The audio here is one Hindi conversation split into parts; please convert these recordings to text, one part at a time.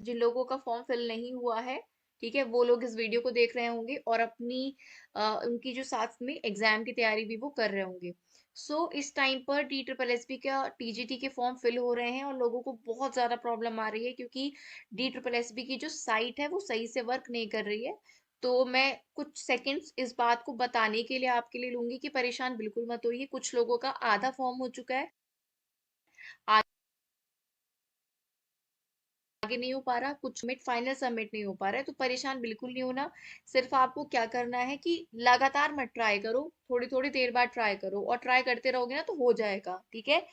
जिन लोगों का फॉर्म फिल नहीं हुआ है, ठीक है, वो लोग इस वीडियो को देख रहे होंगे और अपनी उनकी जो साथ में एग्जाम की तैयारी भी वो कर रहे होंगे। इस टाइम पर डी ट्रिपल एस बी का टीजीटी के फॉर्म फिल हो रहे हैं और लोगों को बहुत ज्यादा प्रॉब्लम आ रही है, क्योंकि डी ट्रिपल एस बी की जो साइट है वो सही से वर्क नहीं कर रही है। तो मैं कुछ सेकंड्स इस बात को बताने के लिए आपके लिए लूंगी कि परेशान बिल्कुल मत होइए। कुछ लोगों का आधा फॉर्म हो चुका है, आगे नहीं हो पा रहा, कुछ सबमिट फाइनल सबमिट नहीं हो पा रहा है, तो परेशान बिल्कुल नहीं होना। सिर्फ आपको क्या करना है कि लगातार मत ट्राई करो, थोड़ी थोड़ी देर बाद ट्राई करो, और ट्राई करते रहोगे ना तो हो जाएगा, ठीक है।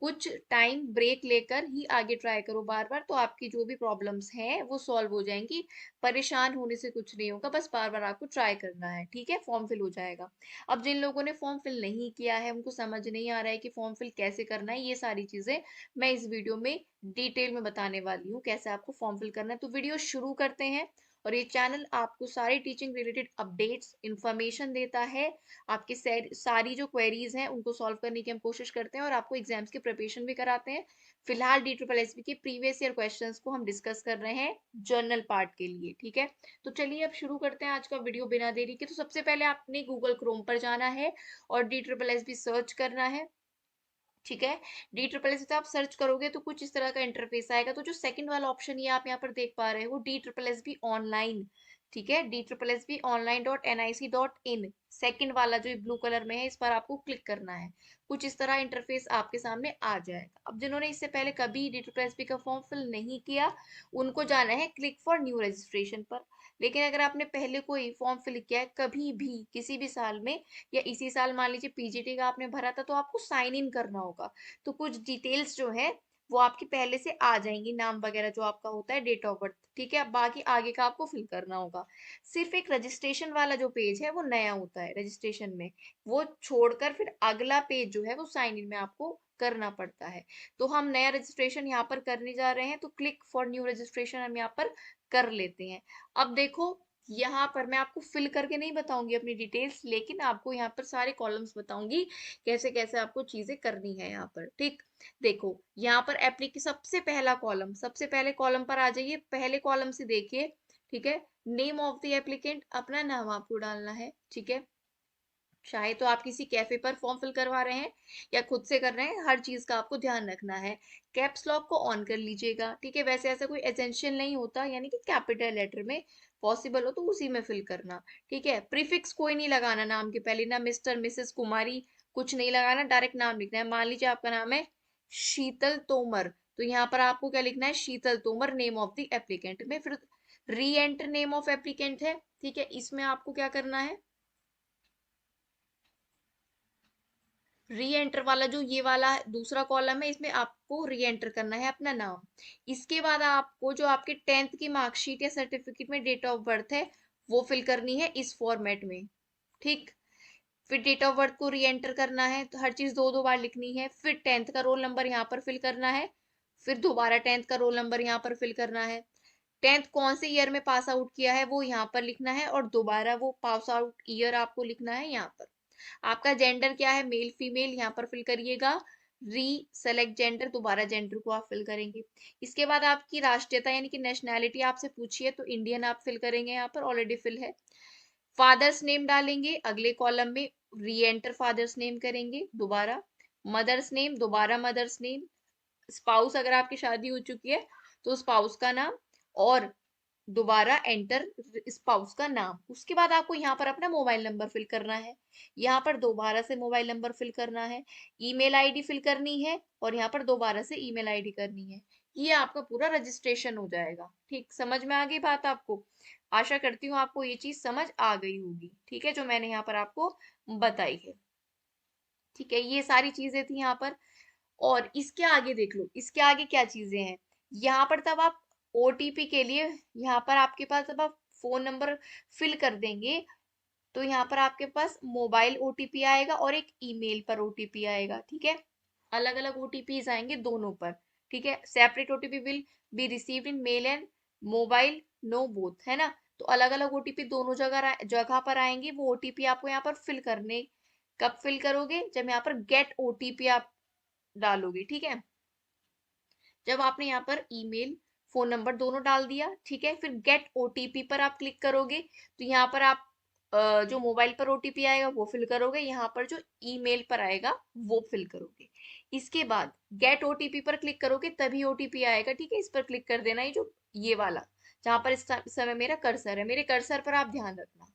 कुछ टाइम ब्रेक लेकर ही आगे ट्राई करो बार बार, तो आपकी जो भी प्रॉब्लम्स हैं वो सॉल्व हो जाएंगी। परेशान होने से कुछ नहीं होगा, बस बार बार आपको ट्राई करना है, ठीक है, फॉर्म फिल हो जाएगा। अब जिन लोगों ने फॉर्म फिल नहीं किया है, उनको समझ नहीं आ रहा है कि फॉर्म फिल कैसे करना है, ये सारी चीजें मैं इस वीडियो में डिटेल में बताने वाली हूँ, कैसे आपको फॉर्म फिल करना है। तो वीडियो शुरू करते हैं। और ये चैनल आपको सारी टीचिंग रिलेटेड अपडेट्स इंफॉर्मेशन देता है। आपकी सारी जो क्वेरीज हैं उनको सॉल्व करने की हम कोशिश करते हैं, और आपको एग्जाम्स की प्रिपरेशन भी कराते हैं। फिलहाल डी ट्रिपल एस बी के प्रीवियस ईयर क्वेश्चंस को हम डिस्कस कर रहे हैं जर्नल पार्ट के लिए, ठीक है। तो चलिए अब शुरू करते हैं आज का वीडियो बिना देरी के। तो सबसे पहले आपने गूगल क्रोम पर जाना है और D triple S B search करना है, ठीक है। डी ट्रिपल एस आप सर्च करोगे तो कुछ इस तरह का इंटरफेस आएगा। तो जो सेकंड वाला ऑप्शन ये आप यहाँ पर देख पा रहे हो, D triple S B online, ठीक है, D triple S B online dot N I C dot in, second वाला जो ब्लू कलर में है, इस पर आपको क्लिक करना है। कुछ इस तरह इंटरफेस आपके सामने आ जाएगा। अब जिन्होंने इससे पहले कभी डी ट्रिपल एस बी का फॉर्म फिल नहीं किया, उनको जाना है क्लिक फॉर न्यू रजिस्ट्रेशन पर। लेकिन अगर आपने पहले कोई फॉर्म फिल किया है कभी भी किसी भी साल में, या इसी साल मान लीजिए पीजीटी का आपने भरा था, तो आपको साइन इन करना होगा। तो कुछ डिटेल्स जो है वो आपकी पहले से आ जाएंगी, नाम वगैरह जो आपका होता है, डेट ऑफ बर्थ, ठीक है। अब बाकी आगे का आपको फिल करना होगा। सिर्फ एक रजिस्ट्रेशन वाला जो पेज है वो नया होता है रजिस्ट्रेशन में, वो छोड़कर फिर अगला पेज जो है वो साइन इन में आपको करना पड़ता है। तो हम नया रजिस्ट्रेशन यहाँ पर करने जा रहे हैं, तो क्लिक फॉर न्यू रजिस्ट्रेशन हम यहाँ पर कर लेते हैं। अब देखो, यहाँ पर मैं आपको फिल करके नहीं बताऊंगी अपनी डिटेल्स, लेकिन आपको यहाँ पर सारे कॉलम्स बताऊंगी कैसे कैसे आपको चीजें करनी है यहाँ पर, ठीक। देखो यहाँ पर एप्लीकेशन सबसे पहला कॉलम, सबसे पहले कॉलम पर आ जाइए, पहले कॉलम से देखिए, ठीक है। नेम ऑफ द एप्लीकेंट, अपना नाम आपको डालना है, ठीक है। चाहे तो आप किसी कैफे पर फॉर्म फिल करवा रहे हैं या खुद से कर रहे हैं, हर चीज का आपको ध्यान रखना है। कैप्स लॉक को ऑन कर लीजिएगा, ठीक है। वैसे ऐसा कोई एसेंशियल नहीं होता, यानी कि कैपिटल लेटर में पॉसिबल हो तो उसी में फिल करना, ठीक है। प्रीफिक्स कोई नहीं लगाना नाम के पहले, ना मिस्टर मिसेस कुमारी, कुछ नहीं लगाना, डायरेक्ट नाम लिखना है। मान लीजिए आपका नाम है शीतल तोमर, तो यहाँ पर आपको क्या लिखना है, Sheetal Tomar, name of the applicant में। फिर री एंटर नेम ऑफ एप्लीकेंट है, ठीक है, इसमें आपको क्या करना है, री एंटर वाला जो ये वाला दूसरा कॉलम है, इसमें आपको री एंटर करना है अपना नाम। इसके बाद आपको जो आपके 10th की मार्कशीट या सर्टिफिकेट में डेट ऑफ बर्थ है वो फिल करनी है इस फॉर्मेट में, ठीक। फिर डेट ऑफ बर्थ को री एंटर करना है, तो हर चीज दो दो बार लिखनी है। फिर 10th का रोल नंबर यहाँ पर फिल करना है, फिर दोबारा 10th का रोल नंबर यहाँ पर फिल करना है। 10th कौन से ईयर में पास आउट किया है वो यहाँ पर लिखना है, और दोबारा वो पास आउट ईयर आपको लिखना है यहाँ पर। आपका जेंडर क्या है, मेल फीमेल, यहाँ पर फिल करिएगा। री सेलेक्ट जेंडर, दोबारा जेंडर को आप फिल करेंगे। इसके बाद आपकी राष्ट्रीयता यानी कि नेशनैलिटी आपसे पूछिए, तो इंडियन आप फिल करेंगे, यहाँ पर ऑलरेडी फिल है। फादर्स नेम डालेंगे अगले कॉलम में, री एंटर फादर्स नेम करेंगे दोबारा। मदर्स नेम, दोबारा मदर्स नेम। स्पाउस अगर आपकी शादी हो चुकी है तो स्पाउस का नाम, और दोबारा एंटर स्पाउस का नाम। उसके बाद आपको यहाँ पर अपना मोबाइल नंबर फिल करना है, यहाँ पर दोबारा से मोबाइल नंबर फिल करना है। ईमेल आईडी फिल करनी है, और यहाँ पर दोबारा से ईमेल आईडी करनी है। ये आपका पूरा रजिस्ट्रेशन हो जाएगा, ठीक। समझ में आ गई बात आपको? आशा करती हूँ आपको ये चीज समझ आ गई होगी, ठीक है, जो मैंने यहाँ पर आपको बताई है, ठीक है। ये सारी चीजें थी यहाँ पर। और इसके आगे देख लो, इसके आगे क्या चीजें हैं। यहाँ पर तब आप ओटीपी के लिए, यहाँ पर आपके पास जब आप फोन नंबर फिल कर देंगे, तो यहाँ पर आपके पास मोबाइल ओटीपी आएगा और एक ईमेल पर ओटीपी आएगा, ठीक है। अलग अलग ओटीपीज आएंगे दोनों पर, ठीक है। Separate OTP will be received in mail and mobile, no both, है ना। तो अलग अलग ओटीपी दोनों जगह जगह पर आएंगे। वो ओटीपी आपको यहाँ पर फिल करने, कब फिल करोगे, जब यहाँ पर गेट ओटीपी आप डालोगे, ठीक है। जब आपने यहाँ पर ईमेल फोन नंबर दोनों डाल दिया, ठीक है। फिर गेट ओटीपी पर आप क्लिक करोगे तो यहाँ पर आप जो मोबाइल पर ओटीपी आएगा वो फिल करोगे, यहाँ पर जो ईमेल पर आएगा वो फिल करोगे। इसके बाद गेट ओटीपी पर क्लिक करोगे तभी ओटीपी आएगा, ठीक है। इस पर क्लिक कर देना, ये वाला जहां पर इस समय मेरा कर्सर है, मेरे कर्सर पर आप ध्यान रखना।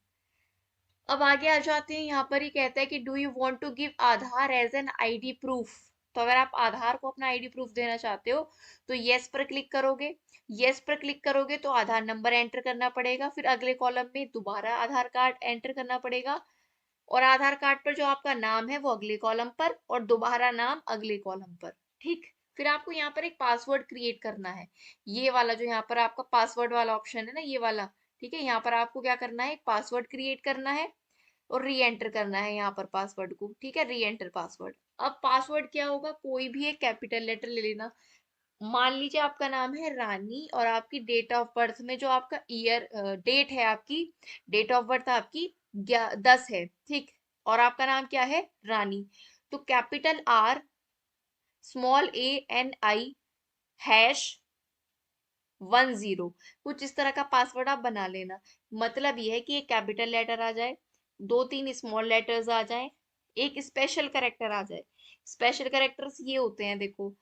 अब आगे आ जाते हैं, यहाँ पर ही कहता है कि do you want to give Aadhaar as an ID proof. तो अगर आप आधार को अपना आईडी प्रूफ देना चाहते हो तो यस पर क्लिक करोगे। यस पर क्लिक करोगे तो आधार नंबर एंटर करना पड़ेगा, फिर अगले कॉलम में दोबारा आधार कार्ड एंटर करना पड़ेगा, और आधार कार्ड पर जो आपका नाम है वो अगले कॉलम पर, और दोबारा नाम अगले कॉलम पर, ठीक। फिर आपको यहाँ पर एक पासवर्ड क्रिएट करना है, ये वाला जो यहाँ पर आपका पासवर्ड वाला ऑप्शन है ना, ये वाला, ठीक है। यहाँ पर आपको क्या करना है, एक पासवर्ड क्रिएट करना है और री एंटर करना है यहाँ पर पासवर्ड को, ठीक है, री एंटर पासवर्ड। अब पासवर्ड क्या होगा, कोई भी एक कैपिटल लेटर ले लेना। मान लीजिए आपका नाम है रानी और आपकी डेट ऑफ बर्थ में जो आपका ईयर डेट है, आपकी डेट ऑफ बर्थ आपकी 10 है, ठीक। और आपका नाम क्या है, रानी। तो capital R small A N I hash 10, कुछ इस तरह का पासवर्ड आप बना लेना। मतलब ये है कि एक कैपिटल लेटर आ जाए, 2-3 स्मॉल लेटर्स आ जाए, एक स्पेशल करेक्टर आ जाए। स्पेशल करेक्टर्स ये होते हैं, देखो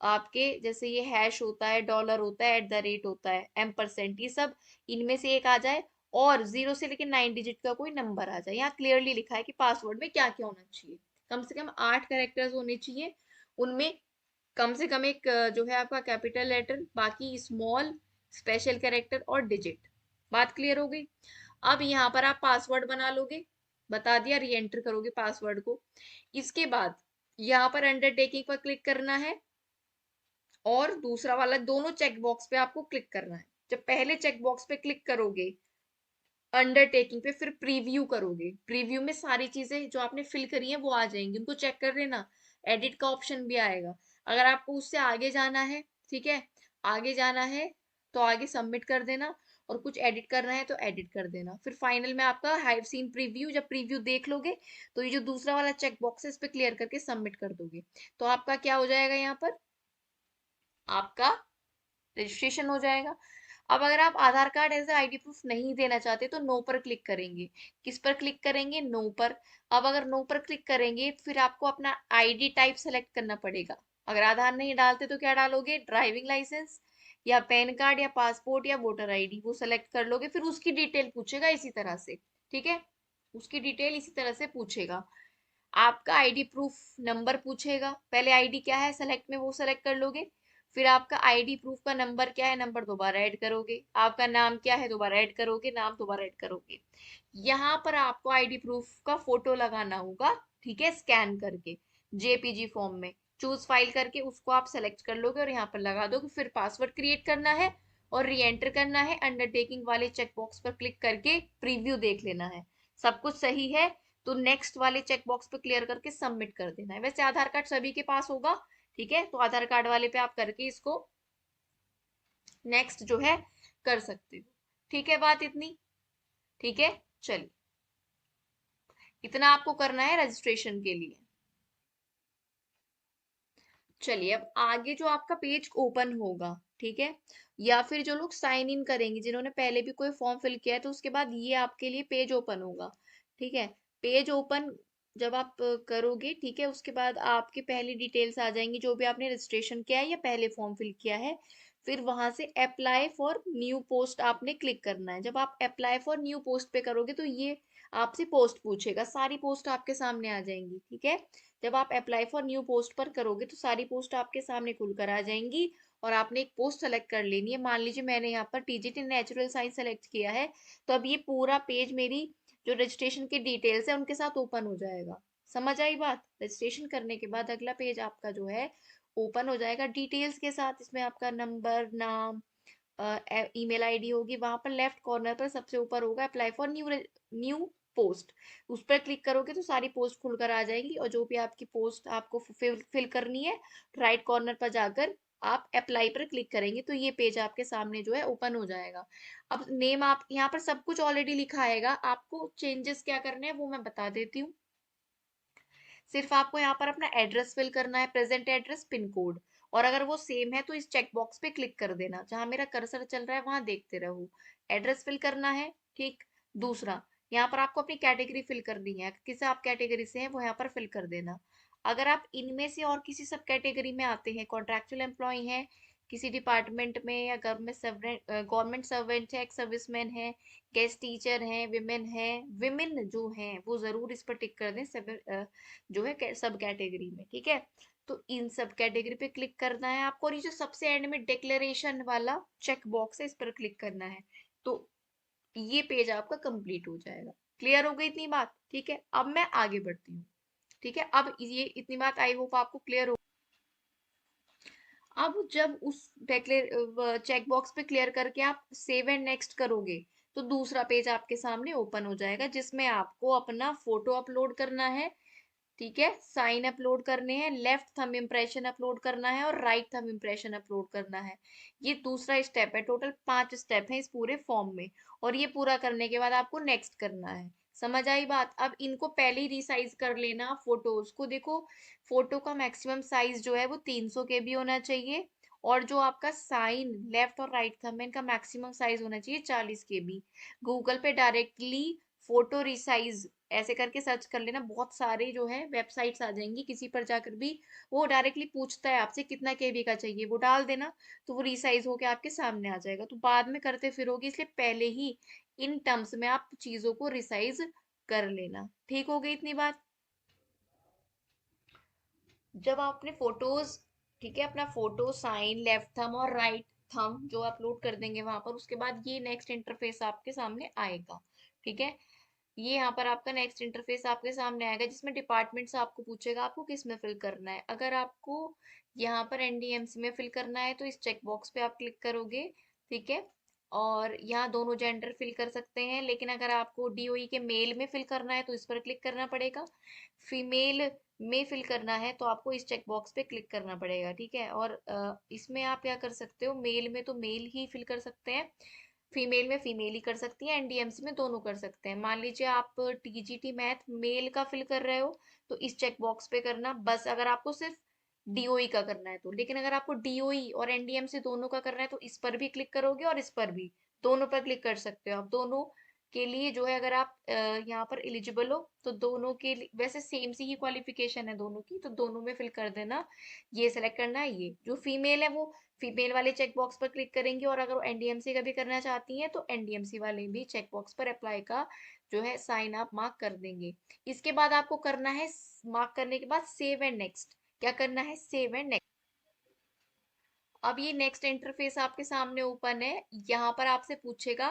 आपके, जैसे ये हैश होता है, डॉलर होता है, @ होता है, M%, ये सब इनमें से एक आ जाए, और 0 से लेकर 9 डिजिट का कोई नंबर आ जाए। यहाँ क्लियरली लिखा है कि पासवर्ड में क्या क्या होना चाहिए। कम से कम 8 कैरेक्टर्स होने चाहिए, उनमें कम से कम एक जो है आपका कैपिटल लेटर, बाकी स्मॉल, स्पेशल कैरेक्टर और डिजिट। बात क्लियर हो गई। अब यहाँ पर आप पासवर्ड बना लोगे, बता दिया, री एंटर करोगे पासवर्ड को। इसके बाद यहाँ पर अंडरटेकिंग पर क्लिक करना है, और दूसरा वाला दोनों चेक बॉक्स पे आपको क्लिक करना है। जब पहले चेक बॉक्स पे क्लिक करोगे अंडरटेकिंग पे, फिर प्रीव्यू करोगे। प्रीव्यू में सारी चीजें जो आपने फिल करी है वो आ जाएंगी, उनको चेक कर लेना। एडिट का ऑप्शन भी आएगा। अगर आपको उससे आगे जाना है, ठीक है, आगे जाना है तो आगे सबमिट कर देना, और कुछ एडिट करना है तो एडिट कर देना। फिर फाइनल में आपका हैव सीन प्रीव्यू, जब प्रीव्यू देख लोगे तो ये जो दूसरा वाला चेक बॉक्स है इस पे क्लियर करके सबमिट कर दोगे, तो आपका क्या हो जाएगा, यहाँ पर आपका रजिस्ट्रेशन हो जाएगा। अब अगर आप आधार कार्ड एज आईडी प्रूफ नहीं देना चाहते तो नो पर क्लिक करेंगे। किस पर क्लिक करेंगे, नो पर। अब अगर नो पर क्लिक करेंगे फिर आपको अपना आईडी टाइप सेलेक्ट करना पड़ेगा। अगर आधार नहीं डालते तो क्या डालोगे, ड्राइविंग लाइसेंस या पैन कार्ड या पासपोर्ट या वोटर आईडी, वो सेलेक्ट कर लोगे। फिर उसकी डिटेल पूछेगा इसी तरह से, ठीक है, उसकी डिटेल इसी तरह से पूछेगा। आपका आईडी प्रूफ नंबर पूछेगा, पहले आईडी क्या है सेलेक्ट में वो सेलेक्ट कर लोगे, फिर आपका आईडी प्रूफ का नंबर क्या है, नंबर दोबारा ऐड करोगे, आपका नाम क्या है दोबारा ऐड करोगे, नाम दोबारा ऐड करोगे। यहाँ पर आपको आईडी प्रूफ का फोटो लगाना होगा, ठीक है, स्कैन करके जेपीजी फॉर्म में चूज फाइल करके उसको आप सेलेक्ट कर लोगे और यहाँ पर लगा दोगे। फिर पासवर्ड क्रिएट करना है और री एंटर करना है। अंडरटेकिंग वाले चेक बॉक्स पर क्लिक करके प्रीव्यू देख लेना है, सब कुछ सही है तो नेक्स्ट वाले चेक बॉक्स पे क्लियर करके सबमिट कर देना है। वैसे आधार कार्ड सभी के पास होगा, ठीक है, तो आधार कार्ड वाले पे आप करके इसको नेक्स्ट जो है कर सकते हो। ठीक है, बात इतनी, ठीक है। चलिए, इतना आपको करना है रजिस्ट्रेशन के लिए। चलिए, अब आगे जो आपका पेज ओपन होगा, ठीक है, या फिर जो लोग साइन इन करेंगे जिन्होंने पहले भी कोई फॉर्म फिल किया है, तो उसके बाद ये आपके लिए पेज ओपन होगा, ठीक है। पेज ओपन जब आप करोगे, ठीक है, उसके बाद आपकी पहली डिटेल्स आ जाएंगी जो भी आपने रजिस्ट्रेशन किया है या पहले फॉर्म फिल किया है। फिर वहां से अप्लाई फॉर न्यू पोस्ट आपने क्लिक करना है। जब आप अप्लाई फॉर न्यू पोस्ट पे करोगे तो ये आपसे पोस्ट पूछेगा, सारी पोस्ट आपके सामने आ जाएंगी, ठीक है। जब आप अप्लाई फॉर न्यू पोस्ट पर करोगे तो सारी पोस्ट आपके सामने खुलकर आ जाएंगी, और आपने एक पोस्ट सेलेक्ट कर लेनी है। मान लीजिए मैंने यहाँ पर टीजीटी नेचुरल साइंस सेलेक्ट किया है, तो अब ये पूरा पेज मेरी जो रजिस्ट्रेशन की डिटेल्स है उनके साथ ओपन हो जाएगा। समझ आई बात। रजिस्ट्रेशन करने के बाद अगला पेज आपका जो है ओपन हो जाएगा डिटेल्स के साथ। इसमें आपका नंबर, नाम, ईमेल आईडी होगी। वहां पर लेफ्ट कॉर्नर पर सबसे ऊपर होगा अप्लाई फॉर न्यू पोस्ट, उस पर क्लिक करोगे तो सारी पोस्ट खुलकर आ जाएंगी, और जो भी आपकी पोस्ट आपको फिल करनी है राइट कॉर्नर पर जाकर आप अप्लाई पर क्लिक करेंगे तो ये पेज आपके सामने जो है ओपन हो जाएगा। अब नेम, आप यहाँ पर सब कुछ ऑलरेडी लिखा आएगा, आपको चेंजेस क्या करने हैं वो मैं बता देती हूँ। सिर्फ आपको यहाँ पर अपना एड्रेस फिल करना है, प्रेजेंट एड्रेस, पिन कोड, और अगर वो सेम है तो इस चेक बॉक्स पे क्लिक कर देना, जहां मेरा कर्सर चल रहा है वहां देखते रहो। एड्रेस फिल करना है, ठीक। दूसरा, यहाँ पर आपको अपनी कैटेगरी फिल करनी है, किस आप कैटेगरी से हैं वो यहाँ पर फिल कर देना। अगर आप इनमें से और किसी सब कैटेगरी में आते हैं, कॉन्ट्रैक्चुअल एम्प्लॉय हैं किसी डिपार्टमेंट में, या गवर्नमेंट सर्वेंट है, एक्स सर्विसमैन है, गेस्ट टीचर हैं, विमेन है, विमेन जो हैं वो जरूर इस पर टिक कर दें, सब जो है सब कैटेगरी में, ठीक है। तो इन सब कैटेगरी पे क्लिक करना है आपको, और ये जो सबसे एंड में डिक्लेरेशन वाला चेक बॉक्स है इस पर क्लिक करना है। तो ये पेज आपका कंप्लीट हो जाएगा। क्लियर हो गई इतनी बात? ठीक है, अब मैं आगे बढ़ती हूँ। ठीक है, अब ये इतनी बात आई होप आपको क्लियर हो। अब जब उस चेक बॉक्स पे क्लियर करके आप सेव एंड नेक्स्ट करोगे, तो दूसरा पेज आपके सामने ओपन हो जाएगा, जिसमें आपको अपना फोटो अपलोड करना है, ठीक है, साइन अपलोड करने हैं, लेफ्ट थंब इम्प्रेशन अपलोड करना है, और राइट थंब इम्प्रेशन अपलोड करना है। ये दूसरा स्टेप है। टोटल 5 स्टेप है इस पूरे फॉर्म में, और ये पूरा करने के बाद आपको नेक्स्ट करना है। समझ आई बात? अब इनको पहले ही रिसाइज कर लेना फोटोज को। देखो, फोटो का मैक्सिमम साइज जो है वो 300 KB होना चाहिए, और जो आपका साइन लेफ्ट और राइट थंब है इनका मैक्सिमम साइज होना चाहिए 40 KB। गूगल पे डायरेक्टली फोटो रिसाइज ऐसे करके सर्च कर लेना, बहुत सारे जो है वेबसाइट्स आ जाएंगी, किसी पर जाकर भी वो डायरेक्टली पूछता है आपसे कितना केबी का चाहिए, वो डाल देना, तो वो रिसाइज होके आपके सामने आ जाएगा। तो बाद में करते फिरोगे, इसलिए पहले ही इन टर्म्स में आप चीजों को रिसाइज कर लेना। ठीक हो गई इतनी बात? जब आप अपने फोटोज, ठीक है, अपना फोटो साइन लेफ्ट थंब और राइट थंब जो अपलोड कर देंगे वहां पर, उसके बाद ये नेक्स्ट इंटरफेस आपके सामने आएगा, ठीक है। ये यहाँ पर आपका नेक्स्ट इंटरफेस आपके सामने आएगा, जिसमें डिपार्टमेंट से आपको पूछेगा आपको किस में फिल करना है। अगर आपको यहाँ पर एनडीएमसी में फिल करना है तो इस चेक बॉक्स पे आप क्लिक करोगे, ठीक है। और यहाँ दोनों जेंडर फिल कर सकते हैं, लेकिन अगर आपको डीओई के मेल में फिल करना है तो इस पर क्लिक करना पड़ेगा। फीमेल में फिल करना है तो आपको इस चेक बॉक्स पे क्लिक करना पड़ेगा, ठीक है। और इसमें आप क्या कर सकते हो, मेल में तो मेल ही फिल कर सकते हैं, फीमेल में फीमेल ही कर सकती है, एनडीएमसी में दोनों कर सकते हैं। मान लीजिए आप टीजीटी मैथ मेल का फिल कर रहे हो, तो इस चेक बॉक्स पे करना बस, अगर आपको सिर्फ डीओई का करना है तो। लेकिन अगर आपको डीओई और एनडीएमसी दोनों का करना है तो इस पर भी क्लिक करोगे और इस पर भी, दोनों पर क्लिक कर सकते हो आप। दोनों के लिए जो है, अगर आप यहाँ पर एलिजिबल हो तो दोनों के लिए वैसे सेम सी ही क्वालिफिकेशन है दोनों की, तो दोनों में फिल कर देना। ये सेलेक्ट करना है। ये जो फीमेल है वो फीमेल वाले चेक बॉक्स पर क्लिक करेंगे, और अगर वो एनडीएमसी का भी करना चाहती हैं तो एनडीएमसी वाले भी चेक बॉक्स पर अप्लाई का जो है साइन आप मार्क कर देंगे। इसके बाद आपको करना है, मार्क करने के बाद सेव एंड नेक्स्ट। क्या करना है? Save and next. अब ये नेक्स्ट इंटरफेस आपके सामने ओपन है। यहाँ पर आपसे पूछेगा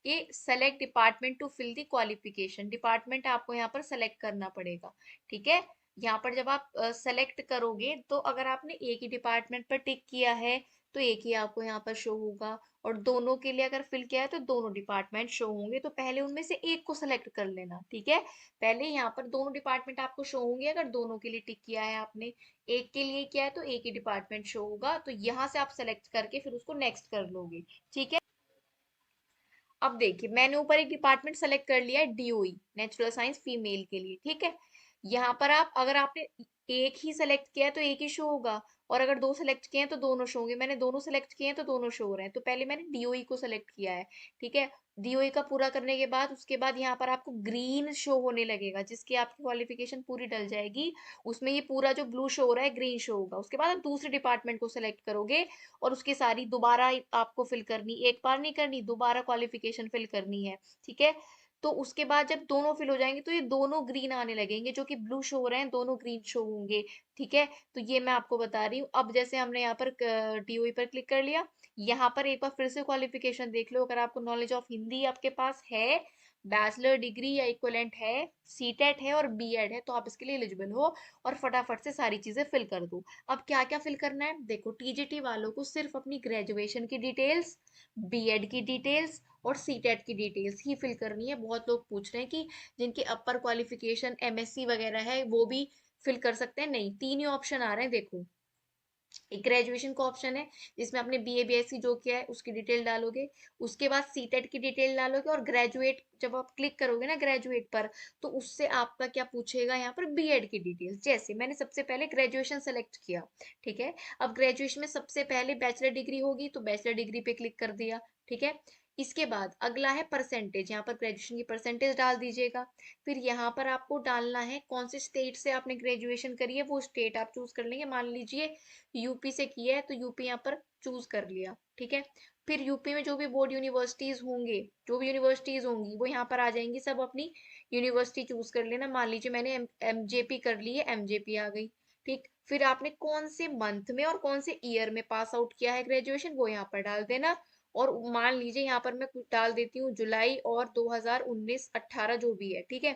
कि select department to fill the qualification. Department आपको यहाँ पर सेलेक्ट करना पड़ेगा, ठीक है। यहाँ पर जब आप सेलेक्ट करोगे, तो अगर आपने एक ही डिपार्टमेंट पर टिक किया है तो एक ही आपको यहाँ पर शो होगा, और दोनों के लिए अगर फिल किया है तो दोनों डिपार्टमेंट शो होंगे। तो पहले उनमें से एक को सेलेक्ट कर लेना, ठीक है। पहले यहाँ पर दोनों डिपार्टमेंट आपको शो होंगे, अगर दोनों के लिए टिक किया है आपने। एक के लिए किया है तो एक ही डिपार्टमेंट शो होगा, तो यहाँ से आप सेलेक्ट करके फिर उसको नेक्स्ट कर लोगे, ठीक है। अब देखिए, मैंने ऊपर एक डिपार्टमेंट सेलेक्ट कर लिया है, डीओई नेचुरल साइंस फीमेल के लिए, ठीक है। यहाँ पर आप, अगर आपने एक ही सेलेक्ट किया है तो एक ही शो होगा, और अगर दो सेलेक्ट किए हैं तो दोनों शो होंगे। मैंने दोनों सेलेक्ट किए हैं तो दोनों शो हो रहे हैं। तो पहले मैंने डीओई को सेलेक्ट किया है, ठीक है। डीओई का पूरा करने के बाद उसके बाद यहाँ पर आपको ग्रीन शो होने लगेगा, जिसकी आपकी क्वालिफिकेशन पूरी डल जाएगी। उसमें ये पूरा जो ब्लू शो हो रहा है ग्रीन शो होगा। उसके बाद आप दूसरे डिपार्टमेंट को सेलेक्ट करोगे, और उसकी सारी दोबारा आपको फिल करनी, एक बार नहीं करनी, दोबारा क्वालिफिकेशन फिल करनी है, ठीक है। तो उसके बाद जब दोनों फिल हो जाएंगे तो ये दोनों ग्रीन आने लगेंगे, जो कि ब्लू शो हो रहे हैं दोनों ग्रीन शो होंगे, ठीक है। तो ये मैं आपको बता रही हूँ। अब जैसे हमने यहाँ पर डीओई पर क्लिक कर लिया, यहाँ पर एक बार फिर से क्वालिफिकेशन देख लो। अगर आपको नॉलेज ऑफ हिंदी आपके पास है, बैचलर डिग्री या इक्वलेंट है, सीटेट है और बीएड है, तो आप इसके लिए एलिजिबल हो। और फटाफट से सारी चीजें फिल कर दो। अब क्या क्या फिल करना है देखो, टीजीटी वालों को सिर्फ अपनी ग्रेजुएशन की डिटेल्स, बीएड की डिटेल्स और सीटेट की डिटेल्स ही फिल करनी है। बहुत लोग पूछ रहे हैं कि जिनकी अपर क्वालिफिकेशन एमएससी वगैरह है वो भी फिल कर सकते हैं। नहीं, तीन ही ऑप्शन आ रहे हैं देखो, एक ग्रेजुएशन का ऑप्शन है जिसमें आपने बीए बीएससी जो किया है उसकी डिटेल डालोगे, उसके बाद सीटेट की डिटेल डालोगे, और ग्रेजुएट जब आप क्लिक करोगे ना ग्रेजुएट पर, तो उससे आपका क्या पूछेगा यहाँ पर, बीएड की डिटेल्स। जैसे मैंने सबसे पहले ग्रेजुएशन सेलेक्ट किया, ठीक है, अब ग्रेजुएशन में सबसे पहले बैचलर डिग्री होगी तो बैचलर डिग्री पे क्लिक कर दिया, ठीक है। इसके बाद अगला है परसेंटेज, यहाँ पर ग्रेजुएशन की परसेंटेज डाल दीजिएगा। फिर यहाँ पर आपको डालना है कौन से स्टेट से आपने ग्रेजुएशन करी है, वो स्टेट आप चूज कर लेंगे। मान लीजिए यूपी से किया है तो यूपी यहाँ पर चूज कर लिया, ठीक है। फिर यूपी में जो भी बोर्ड यूनिवर्सिटीज होंगे, जो भी यूनिवर्सिटीज होंगी वो यहाँ पर आ जाएंगी, सब अपनी यूनिवर्सिटी चूज कर लेना। मान लीजिए मैंने एमजेपी कर ली है, एमजेपी आ गई, ठीक। फिर आपने कौन से मंथ में और कौन से ईयर में पास आउट किया है ग्रेजुएशन, वो यहाँ पर डाल देना। और मान लीजिए यहाँ पर मैं कुछ डाल देती हूँ जुलाई और 2019-18 जो भी है, ठीक है।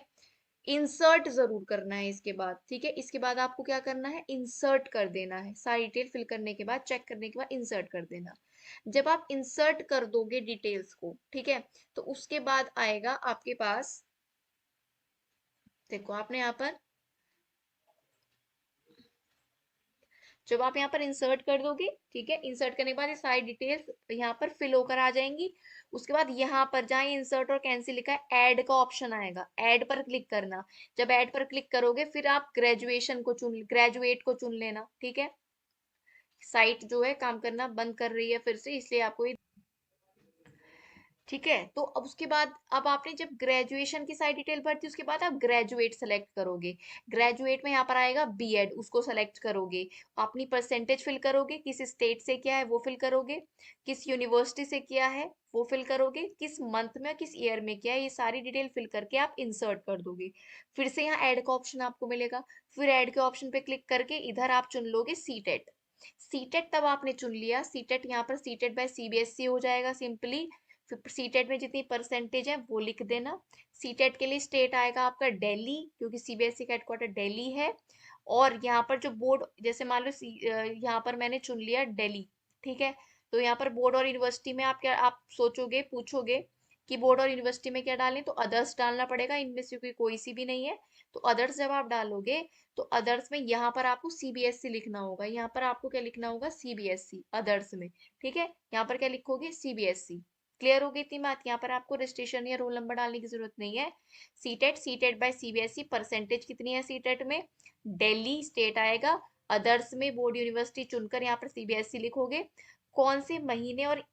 इंसर्ट जरूर करना है इसके बाद, ठीक है। इसके बाद आपको क्या करना है, इंसर्ट कर देना है, सारी डिटेल फिल करने के बाद, चेक करने के बाद इंसर्ट कर देना। जब आप इंसर्ट कर दोगे डिटेल्स को, ठीक है, तो उसके बाद आएगा आपके पास, देखो आपने यहाँ पर, जब आप यहाँ पर इंसर्ट कर दोगे, ठीक है, इंसर्ट करने के बाद ये सारी डिटेल्स यहाँ पर फिल होकर आ जाएंगी। उसके बाद यहाँ पर जहाँ इंसर्ट और कैंसिल लिखा है, ऐड का ऑप्शन आएगा, ऐड पर क्लिक करना। जब ऐड पर क्लिक करोगे फिर आप ग्रेजुएशन को चुन, ग्रेजुएट को चुन लेना, ठीक है। साइट जो है काम करना बंद कर रही है फिर से, इसलिए आपको ये, ठीक है। तो अब उसके बाद, अब आपने जब ग्रेजुएशन की सारी डिटेल भर दी, उसके बाद आप ग्रेजुएट सेलेक्ट करोगे। ग्रेजुएट में यहाँ पर आएगा बीएड, उसको सेलेक्ट करोगे। अपनी परसेंटेज फिल करोगे, किस स्टेट से किया है वो फिल करोगे, किस यूनिवर्सिटी से किया है वो फिल करोगे, किस मंथ में किस ईयर में किया है, ये सारी डिटेल फिल करके आप इंसर्ट कर दोगे। फिर से यहाँ ऐड का ऑप्शन आपको मिलेगा, फिर ऐड के ऑप्शन पे क्लिक करके इधर आप चुन लोगे सीटेट। सीटेट तब आपने चुन लिया, सीटेट यहाँ पर सीटेट बाय सीबीएसई हो जाएगा सिंपली। फिर सीटेट में जितनी परसेंटेज है वो लिख देना। सीटेट के लिए स्टेट आएगा आपका दिल्ली, क्योंकि सीबीएसई का हेडक्वार्टर दिल्ली है। और यहाँ पर जो बोर्ड, जैसे मान लो यहाँ पर मैंने चुन लिया दिल्ली, ठीक है। तो यहाँ पर बोर्ड और यूनिवर्सिटी में आप क्या, आप सोचोगे पूछोगे कि बोर्ड और यूनिवर्सिटी में क्या डालें, तो अदर्स डालना पड़ेगा, इनमें से कोई सी भी नहीं है। तो अदर्स जब आप डालोगे तो अदर्स में यहाँ पर आपको सीबीएसई लिखना होगा, यहाँ पर आपको क्या लिखना होगा, सीबीएसई अदर्स में, ठीक है। यहाँ पर क्या लिखोगे, सीबीएसई। क्लियर हो गई इतनी बात, यहाँ पर आपको रजिस्ट्रेशन या रोल नंबर डालने की जरूरत नहीं है। CTET, CTET by CBSE, percentage कितनी है सीटेट में, दिल्ली स्टेट आएगा। अदर्स में बोर्ड यूनिवर्सिटी चुनकर यहाँ पर सीबीएसई लिखोगे। कौन से महीने और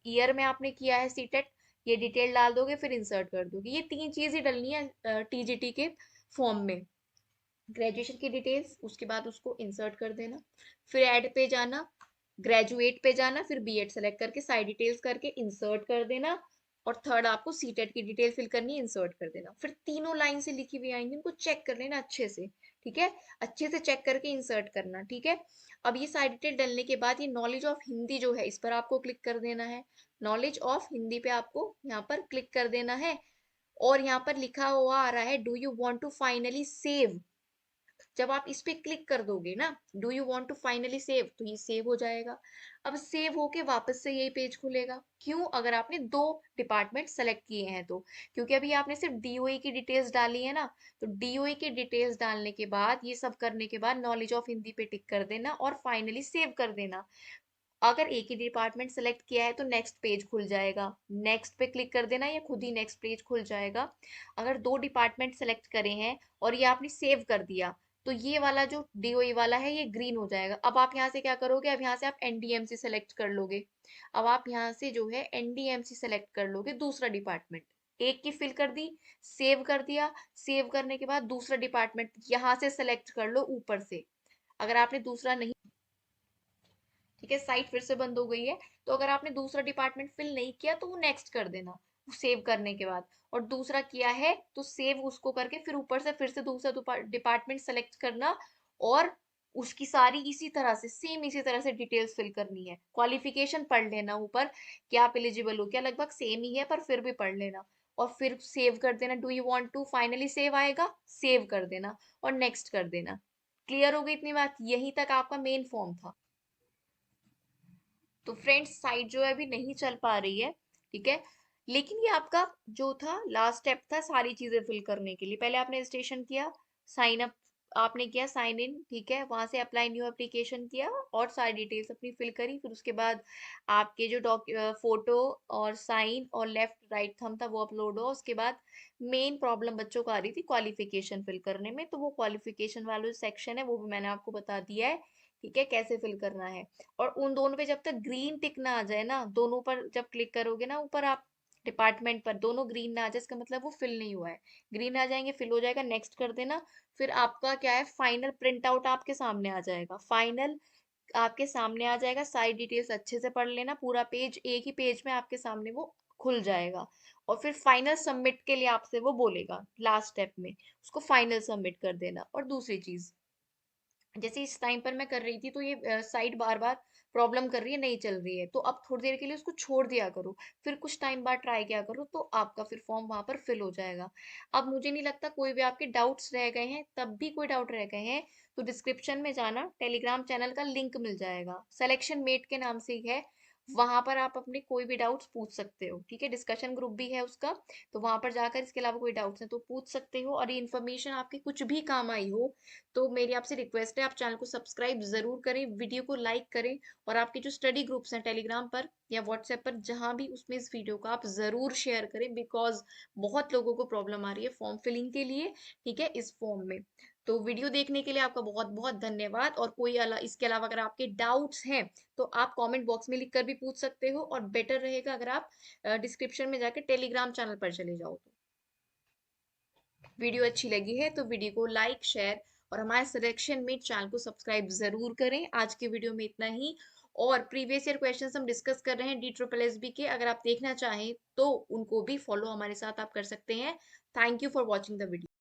ईयर में आपने किया है सीटेट, ये डिटेल डाल दोगे, फिर इंसर्ट कर दोगे। ये तीन चीज ही डलनी है टीजीटी के फॉर्म में, ग्रेजुएशन की डिटेल्स, उसके बाद उसको इंसर्ट कर देना, फिर ऐड पे जाना, ग्रेजुएट पे जाना, फिर बीएड सेलेक्ट करके सारी डिटेल्स करके इंसर्ट कर देना। और थर्ड आपको सीटेट की डिटेल फिल करनी है, इंसर्ट कर देना। फिर तीनों लाइन से लिखी हुई आएंगी, उनको चेक कर लेना अच्छे से, ठीक है, अच्छे से चेक करके इंसर्ट करना, ठीक है। अब ये सारी डिटेल डलने के बाद ये नॉलेज ऑफ हिंदी जो है इस पर आपको क्लिक कर देना है। नॉलेज ऑफ हिंदी पे आपको यहाँ पर क्लिक कर देना है। और यहाँ पर लिखा हुआ आ रहा है, do you want to finally save. जब आप इस पे क्लिक कर दोगे ना, do you want to finally save, तो ये सेव हो जाएगा। अब सेव होके वापस से यही पेज खुलेगा, क्यों, अगर आपने दो डिपार्टमेंट सेलेक्ट किए हैं तो, क्योंकि अभी आपने सिर्फ डीओई की डिटेल्स डाली है ना। तो डीओई की डिटेल्स डालने के बाद, ये सब करने के बाद नॉलेज ऑफ हिंदी पे टिक कर देना और फाइनली सेव कर देना। अगर एक ही डिपार्टमेंट सेलेक्ट किया है तो नेक्स्ट पेज खुल जाएगा, नेक्स्ट पे क्लिक कर देना, या खुद ही नेक्स्ट पेज खुल जाएगा। अगर दो डिपार्टमेंट सेलेक्ट करे हैं और ये आपने सेव कर दिया, तो ये वाला जो डीओई वाला है ये ग्रीन हो जाएगा। अब आप यहाँ से क्या करोगे, अब यहाँ से आप एनडीएमसी सेलेक्ट कर लोगे। अब आप यहाँ से जो है एनडीएमसी सेलेक्ट कर लोगे, दूसरा डिपार्टमेंट। एक की फिल कर दी, सेव कर दिया, सेव करने के बाद दूसरा डिपार्टमेंट यहाँ से सेलेक्ट कर लो ऊपर से। अगर आपने दूसरा नहीं, ठीक है, साइट फिर से बंद हो गई है। तो अगर आपने दूसरा डिपार्टमेंट फिल नहीं किया तो वो नेक्स्ट कर देना सेव करने के बाद। और दूसरा किया है तो सेव उसको करके फिर से दूसरा डिपार्टमेंट सेलेक्ट करना। और उसकी सारी इसी तरह से, सेम इसी तरह से डिटेल्स फिल करनी है। क्वालिफिकेशन पढ़ लेना ऊपर, क्या आप एलिजिबल हो क्या, लगभग सेम ही है पर फिर भी पढ़ लेना। और फिर सेव कर देना, do you want to finally save आएगा, सेव कर देना और नेक्स्ट कर देना। क्लियर हो गई इतनी बात, यहीं तक आपका मेन फॉर्म था। तो फ्रेंड्स साइट जो है अभी नहीं चल पा रही है, ठीक है। लेकिन ये आपका जो था लास्ट स्टेप था सारी चीजें फिल करने के लिए, पहले आपने रजिस्ट्रेशन किया, साइन अप आपने किया साइन इन, ठीक है, वहां से अप्लाई न्यू एप्लीकेशन किया और सारी डिटेल्स अपनी फिल करी। फिर उसके बाद आपके जो फोटो और साइन और लेफ्ट राइट थंब था वो अपलोड हुआ। उसके बाद मेन प्रॉब्लम बच्चों को आ रही थी क्वालिफिकेशन फिल करने में, तो वो क्वालिफिकेशन वाला जो सेक्शन है वो भी मैंने आपको बता दिया है, ठीक है, कैसे फिल करना है। और उन दोनों पे जब तक ग्रीन टिक ना आ जाए ना, दोनों पर जब क्लिक करोगे ना ऊपर आप डिपार्टमेंट पर, दोनों ग्रीन ना आ जाए इसका मतलब वो फिल नहीं हुआ है। ग्रीन आ जाएंगे फिल हो जाएगा, नेक्स्ट कर देना। फिर आपका क्या है, फाइनल प्रिंट आउट आपके सामने आ जाएगा, फाइनल आपके सामने आ जाएगा। सारी डिटेल्स अच्छे से पढ़ लेना, पूरा पेज एक ही पेज में आपके सामने वो खुल जाएगा। और फिर फाइनल सबमिट के लिए आपसे वो बोलेगा लास्ट स्टेप में, उसको फाइनल सबमिट कर देना। और दूसरी चीज, जैसे इस टाइम पर मैं कर रही थी तो ये साइट बार बार प्रॉब्लम कर रही है, नहीं चल रही है, तो अब थोड़ी देर के लिए उसको छोड़ दिया करो, फिर कुछ टाइम बाद ट्राई किया करो, तो आपका फिर फॉर्म वहां पर फिल हो जाएगा। अब मुझे नहीं लगता कोई भी आपके डाउट्स रह गए हैं, तब भी कोई डाउट रह गए हैं तो डिस्क्रिप्शन में जाना, टेलीग्राम चैनल का लिंक मिल जाएगा, सिलेक्शन मेट के नाम से ही है। वहां पर आप अपने कोई भी डाउट्स पूछ सकते हो, ठीक है, डिस्कशन ग्रुप भी है उसका, तो वहां पर जाकर इसके अलावा कोई डाउट्स है तो पूछ सकते हो। और ये इन्फॉर्मेशन आपके कुछ भी काम आई हो तो मेरी आपसे रिक्वेस्ट है, आप चैनल को सब्सक्राइब जरूर करें, वीडियो को लाइक करें, और आपके जो स्टडी ग्रुप्स हैं टेलीग्राम पर या व्हाट्सएप पर जहां भी, उसमें इस वीडियो को आप जरूर शेयर करें, बिकॉज बहुत लोगों को प्रॉब्लम आ रही है फॉर्म फिलिंग के लिए, ठीक है, इस फॉर्म में। तो वीडियो देखने के लिए आपका बहुत बहुत धन्यवाद। और कोई इसके अलावा अगर आपके डाउट्स हैं तो आप कमेंट बॉक्स में लिखकर भी पूछ सकते हो, और बेटर रहेगा अगर आप डिस्क्रिप्शन में जाकर टेलीग्राम चैनल पर चले जाओ। तो वीडियो अच्छी लगी है तो वीडियो को लाइक शेयर और हमारे सिलेक्शन में चैनल को सब्सक्राइब जरूर करें। आज के वीडियो में इतना ही। और प्रीवियस ईयर क्वेश्चंस हम डिस्कस कर रहे हैं DSSB के, अगर आप देखना चाहें तो उनको भी फॉलो हमारे साथ आप कर सकते हैं। Thank you for watching the video.